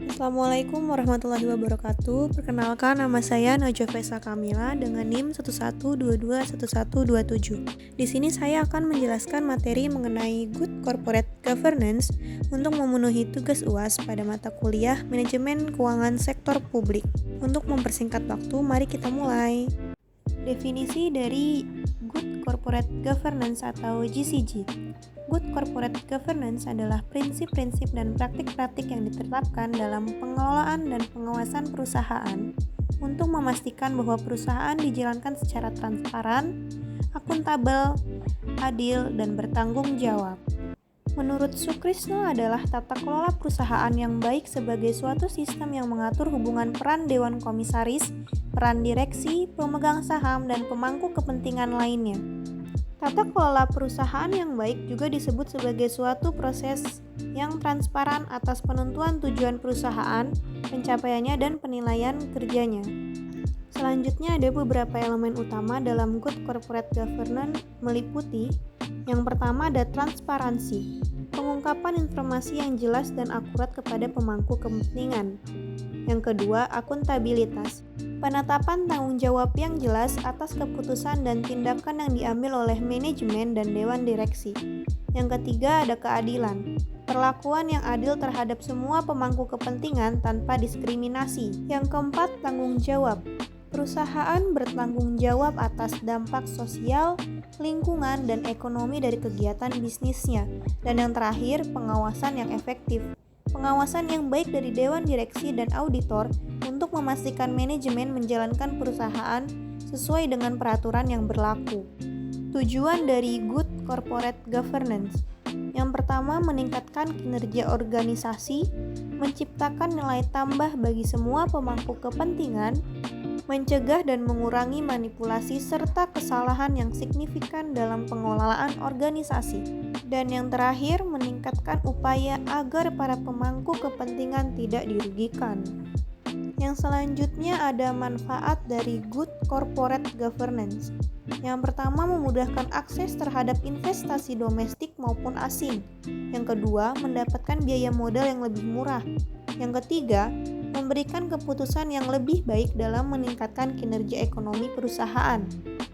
Assalamualaikum warahmatullahi wabarakatuh. Perkenalkan, nama saya Najwa Kamila dengan NIM 112221127. Di sini saya akan menjelaskan materi mengenai Good Corporate Governance untuk memenuhi tugas UAS pada mata kuliah Manajemen Keuangan Sektor Publik. Untuk mempersingkat waktu, mari kita mulai. Definisi dari Good Corporate Governance atau GCG. Good Corporate Governance adalah prinsip-prinsip dan praktik-praktik yang ditetapkan dalam pengelolaan dan pengawasan perusahaan untuk memastikan bahwa perusahaan dijalankan secara transparan, akuntabel, adil, dan bertanggung jawab. Menurut Sukrisno adalah tata kelola perusahaan yang baik sebagai suatu sistem yang mengatur hubungan peran dewan komisaris, peran direksi, pemegang saham, dan pemangku kepentingan lainnya. Tata kelola perusahaan yang baik juga disebut sebagai suatu proses yang transparan atas penentuan tujuan perusahaan, pencapaiannya, dan penilaian kerjanya. Selanjutnya ada beberapa elemen utama dalam Good Corporate Governance meliputi yang pertama ada transparansi, pengungkapan informasi yang jelas dan akurat kepada pemangku kepentingan. Yang kedua, akuntabilitas, penetapan tanggung jawab yang jelas atas keputusan dan tindakan yang diambil oleh manajemen dan dewan direksi. Yang ketiga, ada keadilan, perlakuan yang adil terhadap semua pemangku kepentingan tanpa diskriminasi. Yang keempat, tanggung jawab, perusahaan bertanggung jawab atas dampak sosial, lingkungan, dan ekonomi dari kegiatan bisnisnya. Dan yang terakhir, pengawasan yang efektif, pengawasan yang baik dari dewan direksi dan auditor untuk memastikan manajemen menjalankan perusahaan sesuai dengan peraturan yang berlaku. Tujuan dari Good Corporate Governance. Yang pertama, meningkatkan kinerja organisasi, menciptakan nilai tambah bagi semua pemangku kepentingan, mencegah dan mengurangi manipulasi serta kesalahan yang signifikan dalam pengelolaan organisasi. Dan yang terakhir, meningkatkan upaya agar para pemangku kepentingan tidak dirugikan. Yang selanjutnya ada manfaat dari Good Corporate Governance. Yang pertama, memudahkan akses terhadap investasi domestik maupun asing. Yang kedua, mendapatkan biaya modal yang lebih murah. Yang ketiga, memberikan keputusan yang lebih baik dalam meningkatkan kinerja ekonomi perusahaan.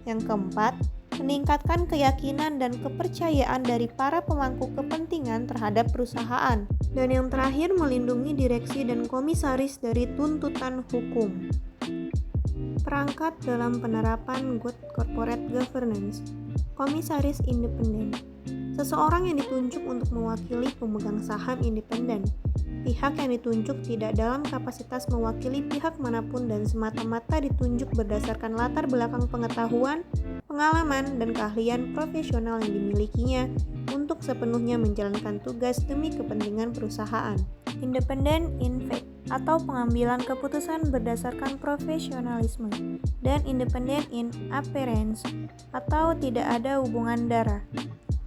Yang keempat, meningkatkan keyakinan dan kepercayaan dari para pemangku kepentingan terhadap perusahaan. Dan yang terakhir, melindungi direksi dan komisaris dari tuntutan hukum. Perangkat dalam penerapan Good Corporate Governance. Komisaris independen, seseorang yang ditunjuk untuk mewakili pemegang saham independen. Pihak yang ditunjuk tidak dalam kapasitas mewakili pihak manapun dan semata-mata ditunjuk berdasarkan latar belakang pengetahuan, pengalaman, dan keahlian profesional yang dimilikinya untuk sepenuhnya menjalankan tugas demi kepentingan perusahaan. Independent in fact atau pengambilan keputusan berdasarkan profesionalisme, dan independent in appearance atau tidak ada hubungan darah.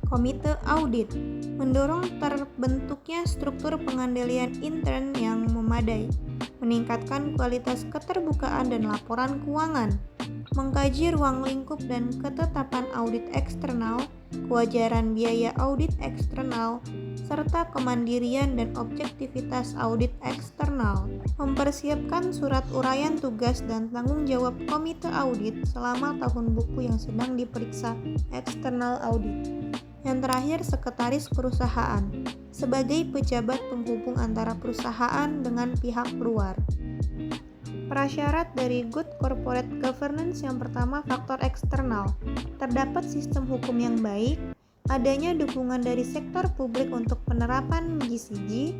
Komite audit mendorong terbentuknya struktur pengendalian intern yang memadai, meningkatkan kualitas keterbukaan dan laporan keuangan, mengkaji ruang lingkup dan ketetapan audit eksternal, kewajaran biaya audit eksternal, serta kemandirian dan objektivitas audit eksternal, mempersiapkan surat uraian tugas dan tanggung jawab komite audit selama tahun buku yang sedang diperiksa eksternal audit. Yang terakhir, sekretaris perusahaan, sebagai pejabat penghubung antara perusahaan dengan pihak luar. Prasyarat dari Good Corporate Governance yang pertama, faktor eksternal. Terdapat sistem hukum yang baik, adanya dukungan dari sektor publik untuk penerapan GCG.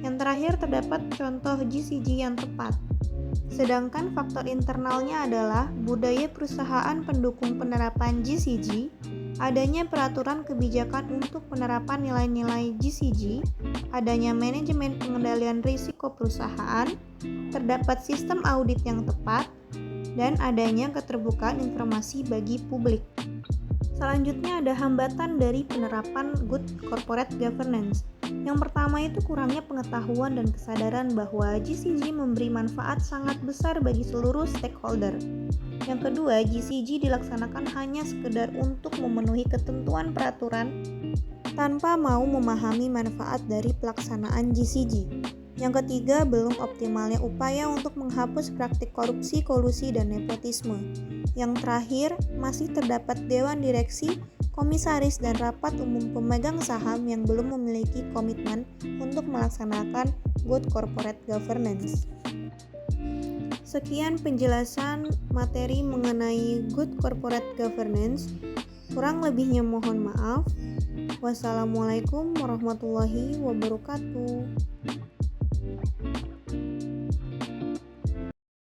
Yang terakhir, terdapat contoh GCG yang tepat. Sedangkan faktor internalnya adalah budaya perusahaan pendukung penerapan GCG, adanya peraturan kebijakan untuk penerapan nilai-nilai GCG, adanya manajemen pengendalian risiko perusahaan, terdapat sistem audit yang tepat, dan adanya keterbukaan informasi bagi publik. Selanjutnya ada hambatan dari penerapan Good Corporate Governance. Yang pertama itu kurangnya pengetahuan dan kesadaran bahwa GCG memberi manfaat sangat besar bagi seluruh stakeholder. Yang kedua, GCG dilaksanakan hanya sekedar untuk memenuhi ketentuan peraturan tanpa mau memahami manfaat dari pelaksanaan GCG. Yang ketiga, belum optimalnya upaya untuk menghapus praktik korupsi, kolusi, dan nepotisme. Yang terakhir, masih terdapat dewan direksi, komisaris, dan rapat umum pemegang saham yang belum memiliki komitmen untuk melaksanakan good corporate governance. Sekian penjelasan materi mengenai good corporate governance. Kurang lebihnya mohon maaf. Wassalamualaikum warahmatullahi wabarakatuh.